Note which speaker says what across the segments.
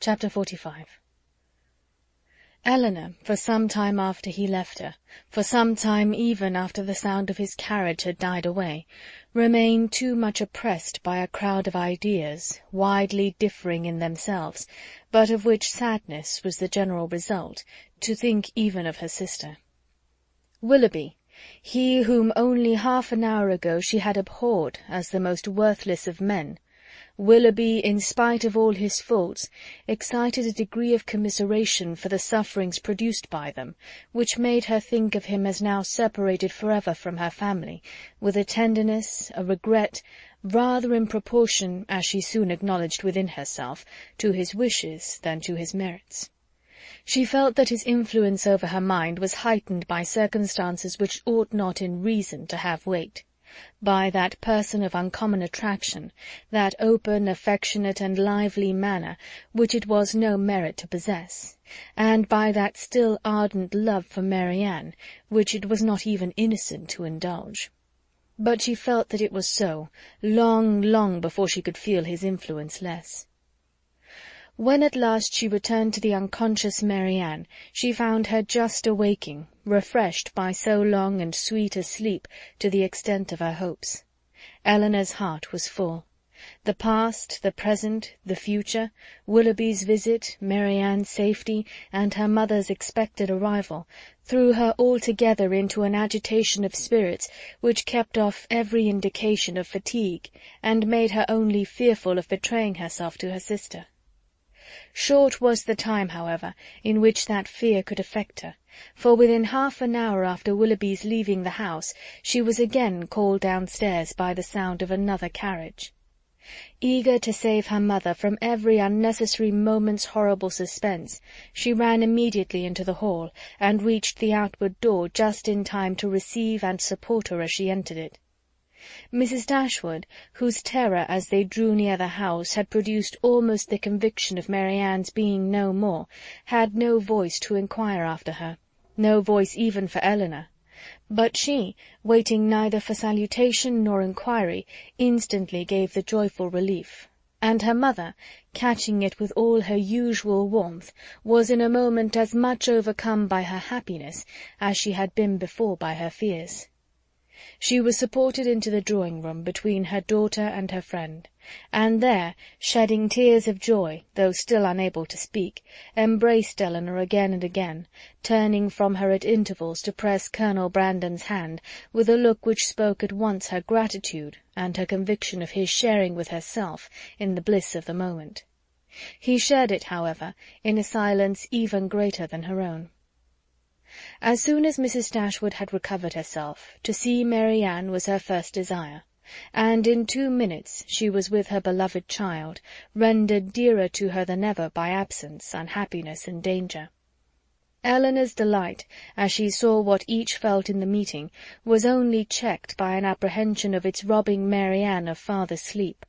Speaker 1: Chapter 45. Eleanor, for some time after he left her, for some time even after the sound of his carriage had died away, remained too much oppressed by a crowd of ideas, widely differing in themselves, but of which sadness was the general result, to think even of her sister. Willoughby, he whom only half an hour ago she had abhorred as the most worthless of men, Willoughby, in spite of all his faults, excited a degree of commiseration for the sufferings produced by them, which made her think of him as now separated forever from her family, with a tenderness, a regret, rather in proportion, as she soon acknowledged within herself, to his wishes than to his merits. She felt that his influence over her mind was heightened by circumstances which ought not in reason to have weight, by that person of uncommon attraction, that open, affectionate, and lively manner, which it was no merit to possess, and by that still ardent love for Marianne, which it was not even innocent to indulge. But she felt that it was so, long, long before she could feel his influence less. When at last she returned to the unconscious Marianne, she found her just awaking, refreshed by so long and sweet a sleep to the extent of her hopes. Eleanor's heart was full. The past, the present, the future, Willoughby's visit, Marianne's safety, and her mother's expected arrival, threw her altogether into an agitation of spirits which kept off every indication of fatigue, and made her only fearful of betraying herself to her sister. Short was the time, however, in which that fear could affect her, for within half an hour after Willoughby's leaving the house she was again called downstairs by the sound of another carriage. Eager to save her mother from every unnecessary moment's horrible suspense, she ran immediately into the hall, and reached the outward door just in time to receive and support her as she entered it. Mrs. Dashwood, whose terror as they drew near the house had produced almost the conviction of Marianne's being no more, had no voice to inquire after her, no voice even for Eleanor; but she, waiting neither for salutation nor inquiry, instantly gave the joyful relief, and her mother, catching it with all her usual warmth, was in a moment as much overcome by her happiness as she had been before by her fears. She was supported into the drawing-room between her daughter and her friend, and there, shedding tears of joy, though still unable to speak, embraced Eleanor again and again, turning from her at intervals to press Colonel Brandon's hand, with a look which spoke at once her gratitude and her conviction of his sharing with herself in the bliss of the moment. He shared it, however, in a silence even greater than her own. As soon as Mrs. Dashwood had recovered herself, to see Marianne was her first desire, and in 2 minutes she was with her beloved child, rendered dearer to her than ever by absence, unhappiness, and danger. Eleanor's delight, as she saw what each felt in the meeting, was only checked by an apprehension of its robbing Marianne of farther sleep.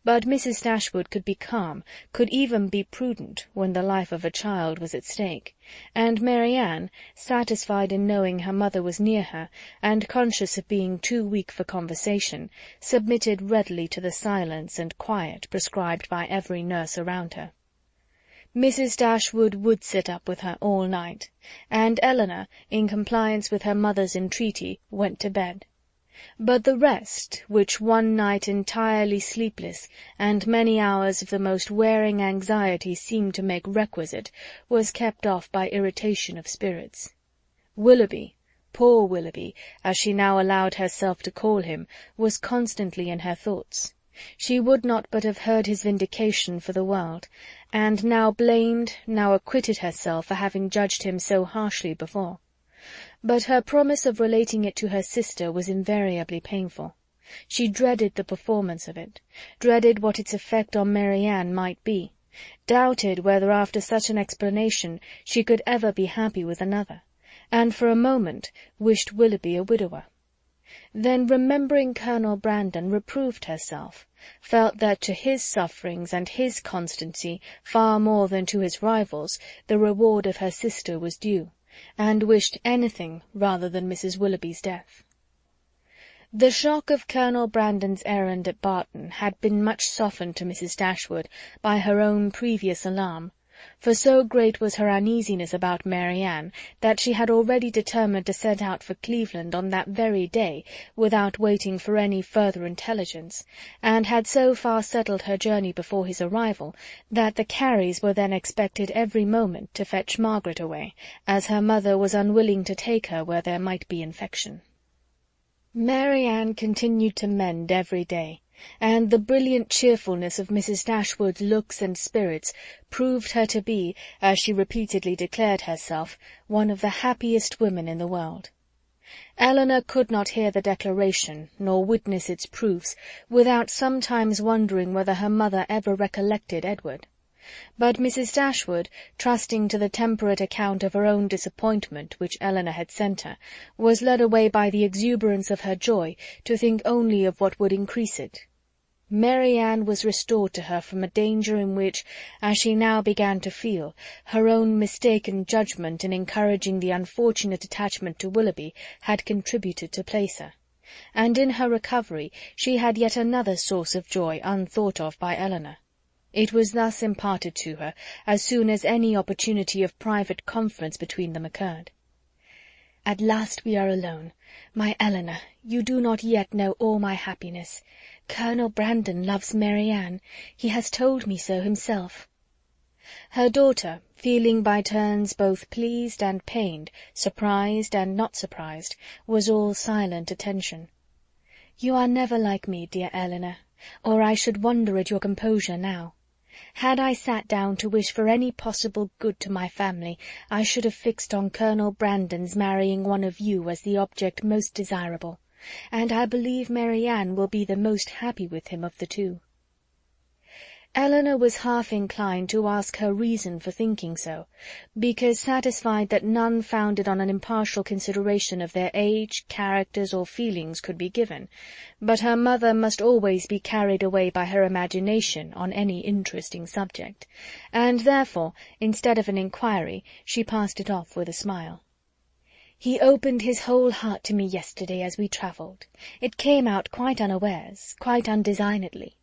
Speaker 1: But Mrs. Dashwood could be calm, could even be prudent, when the life of a child was at stake, and Marianne, satisfied in knowing her mother was near her, and conscious of being too weak for conversation, submitted readily to the silence and quiet prescribed by every nurse around her. Mrs. Dashwood would sit up with her all night, and Eleanor, in compliance with her mother's entreaty, went to bed. But the rest, which one night entirely sleepless, and many hours of the most wearing anxiety seemed to make requisite, was kept off by irritation of spirits. Willoughby, poor Willoughby, as she now allowed herself to call him, was constantly in her thoughts. She would not but have heard his vindication for the world, and now blamed, now acquitted herself for having judged him so harshly before. But her promise of relating it to her sister was invariably painful. She dreaded the performance of it, dreaded what its effect on Marianne might be, doubted whether after such an explanation she could ever be happy with another, and for a moment wished Willoughby a widower. Then, remembering Colonel Brandon, reproved herself, felt that to his sufferings and his constancy, far more than to his rivals, the reward of her sister was due, and wished anything rather than Mrs. Willoughby's death. The shock of Colonel Brandon's errand at Barton had been much softened to Mrs. Dashwood by her own previous alarm, for so great was her uneasiness about Mary Ann that she had already determined to set out for Cleveland on that very day without waiting for any further intelligence, and had so far settled her journey before his arrival that the Careys were then expected every moment to fetch Margaret away, as her mother was unwilling to take her where there might be infection. Mary Ann continued to mend every day, and the brilliant cheerfulness of Mrs. Dashwood's looks and spirits proved her to be, as she repeatedly declared herself, one of the happiest women in the world. Eleanor could not hear the declaration, nor witness its proofs, without sometimes wondering whether her mother ever recollected Edward. But Mrs. Dashwood, trusting to the temperate account of her own disappointment which Eleanor had sent her, was led away by the exuberance of her joy to think only of what would increase it. Mary Ann was restored to her from a danger in which, as she now began to feel, her own mistaken judgment in encouraging the unfortunate attachment to Willoughby had contributed to place her, and in her recovery she had yet another source of joy unthought of by Eleanor. It was thus imparted to her as soon as any opportunity of private conference between them occurred. "At last we are alone. My Eleanor, you do not yet know all my happiness. Colonel Brandon loves Mary Ann. He has told me so himself." Her daughter, feeling by turns both pleased and pained, surprised and not surprised, was all silent attention. "You are never like me, dear Eleanor, or I should wonder at your composure now. Had I sat down to wish for any possible good to my family, I should have fixed on Colonel Brandon's marrying one of you as the object most desirable, and I believe Mary Ann will be the most happy with him of the two." Eleanor was half inclined to ask her reason for thinking so, because satisfied that none founded on an impartial consideration of their age, characters, or feelings could be given, but her mother must always be carried away by her imagination on any interesting subject, and therefore, instead of an inquiry, she passed it off with a smile. "He opened his whole heart to me yesterday as we travelled. It came out quite unawares, quite undesignedly.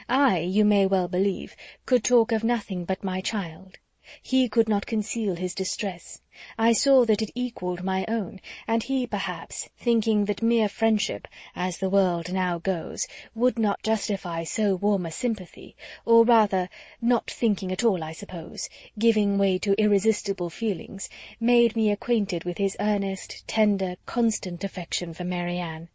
Speaker 1: I, you may well believe, could talk of nothing but my child. He could not conceal his distress. I saw that it equalled my own, and he, perhaps, thinking that mere friendship, as the world now goes, would not justify so warm a sympathy, or rather, not thinking at all, I suppose, giving way to irresistible feelings, made me acquainted with his earnest, tender, constant affection for Mary Ann.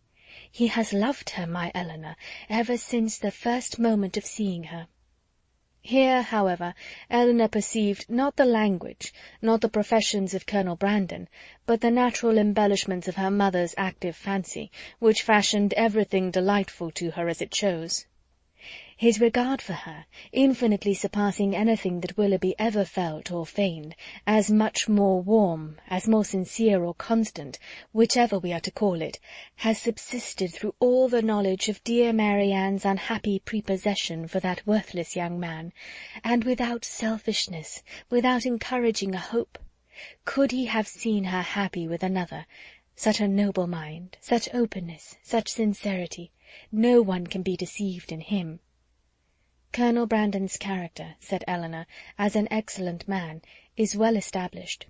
Speaker 1: He has loved her, my Eleanor, ever since the first moment of seeing her." Here, however, Eleanor perceived not the language, not the professions of Colonel Brandon, but the natural embellishments of her mother's active fancy, which fashioned everything delightful to her as it chose. His regard for her, infinitely surpassing anything that Willoughby ever felt or feigned, as much more warm, as more sincere or constant, whichever we are to call it, has subsisted through all the knowledge of dear Mary Ann's unhappy prepossession for that worthless young man, and without selfishness, without encouraging a hope. Could he have seen her happy with another, such a noble mind, such openness, such sincerity, no one can be deceived in him. Colonel Brandon's character, said Eleanor, as an excellent man, is well established.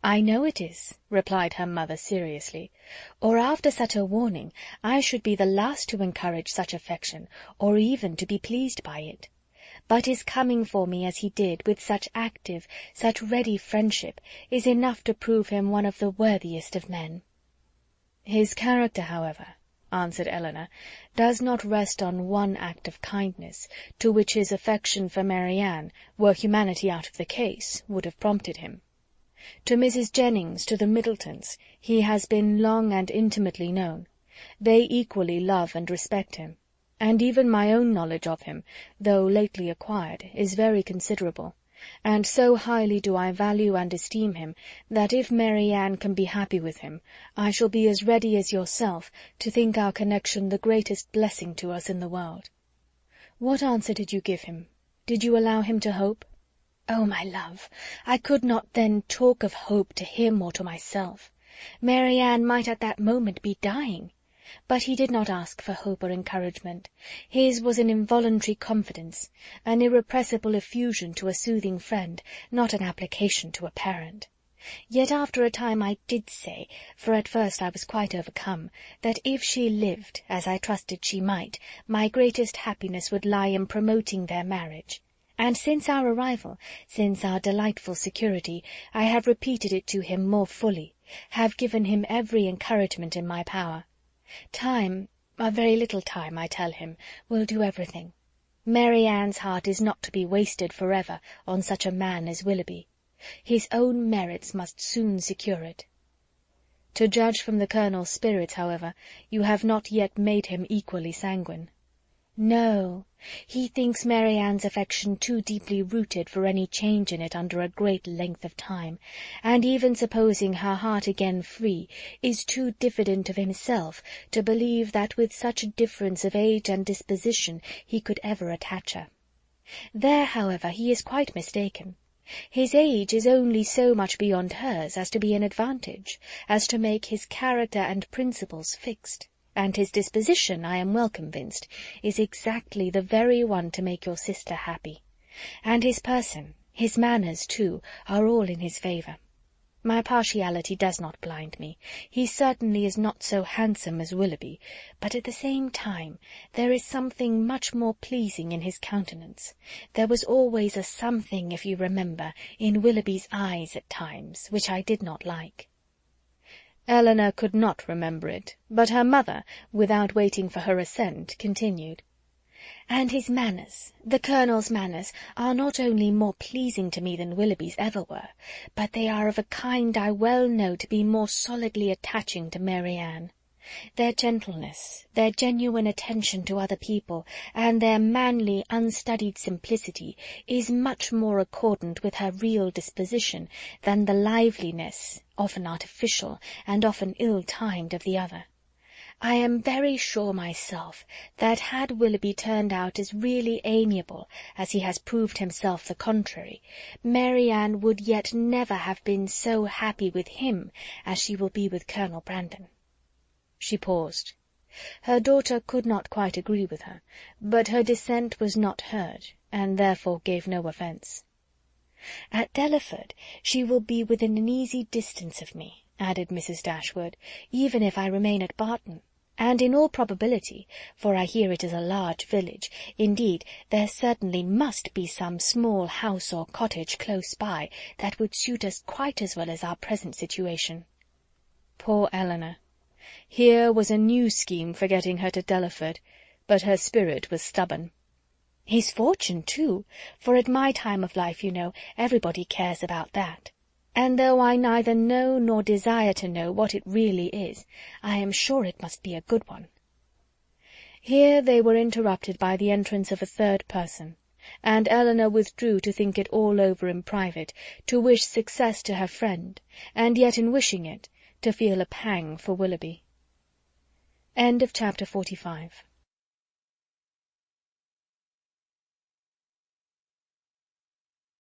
Speaker 1: I know it is, replied her mother seriously, or after such a warning I should be the last to encourage such affection, or even to be pleased by it. But his coming for me as he did, with such active, such ready friendship, is enough to prove him one of the worthiest of men. His character, however, answered Eleanor, does not rest on one act of kindness, to which his affection for Mary Ann, were humanity out of the case, would have prompted him. To Mrs. Jennings, to the Middletons, he has been long and intimately known. They equally love and respect him, and even my own knowledge of him, though lately acquired, is very considerable, and so highly do I value and esteem him, that if Mary Ann can be happy with him, I shall be as ready as yourself to think our connection the greatest blessing to us in the world. What answer did you give him? Did you allow him to hope? Oh, my love, I could not then talk of hope to him or to myself. Mary Ann might at that moment be dying. But he did not ask for hope or encouragement. His was an involuntary confidence, an irrepressible effusion to a soothing friend, not an application to a parent. Yet after a time I did say, for at first I was quite overcome, that if she lived, as I trusted she might, my greatest happiness would lie in promoting their marriage. And since our arrival, since our delightful security, I have repeated it to him more fully, have given him every encouragement in my power. Time, a very little time, I tell him, will do everything. Mary Ann's heart is not to be wasted for ever on such a man as Willoughby. His own merits must soon secure it. To judge from the Colonel's spirits, however, you have not yet made him equally sanguine. No, he thinks Mary Ann's affection too deeply rooted for any change in it under a great length of time, and even supposing her heart again free, is too diffident of himself to believe that with such a difference of age and disposition he could ever attach her. There, however, he is quite mistaken. His age is only so much beyond hers as to be an advantage, as to make his character and principles fixed. And his disposition, I am well convinced, is exactly the very one to make your sister happy. And his person, his manners, too, are all in his favour. My partiality does not blind me. He certainly is not so handsome as Willoughby, but at the same time there is something much more pleasing in his countenance. There was always a something, if you remember, in Willoughby's eyes at times, which I did not like. Eleanor could not remember it, but her mother, without waiting for her assent, continued. And his manners, the Colonel's manners, are not only more pleasing to me than Willoughby's ever were, but they are of a kind I well know to be more solidly attaching to Mary Ann. Their gentleness, their genuine attention to other people, and their manly, unstudied simplicity, is much more accordant with her real disposition than the liveliness, often artificial, and often ill-timed, of the other. I am very sure myself that had Willoughby turned out as really amiable as he has proved himself the contrary, Mary Ann would yet never have been so happy with him as she will be with Colonel Brandon. She paused. Her daughter could not quite agree with her, but her dissent was not heard, and therefore gave no offence. "At Delaford she will be within an easy distance of me," added Mrs. Dashwood, "even if I remain at Barton. And in all probability, for I hear it is a large village, indeed there certainly must be some small house or cottage close by that would suit us quite as well as our present situation." Poor Eleanor! Here was a new scheme for getting her to Delaford, but her spirit was stubborn. "His fortune, too, for at my time of life, you know, everybody cares about that. And though I neither know nor desire to know what it really is, I am sure it must be a good one." Here they were interrupted by the entrance of a third person, and Eleanor withdrew to think it all over in private, to wish success to her friend, and yet in wishing it, to feel a pang for Willoughby. Chapter 45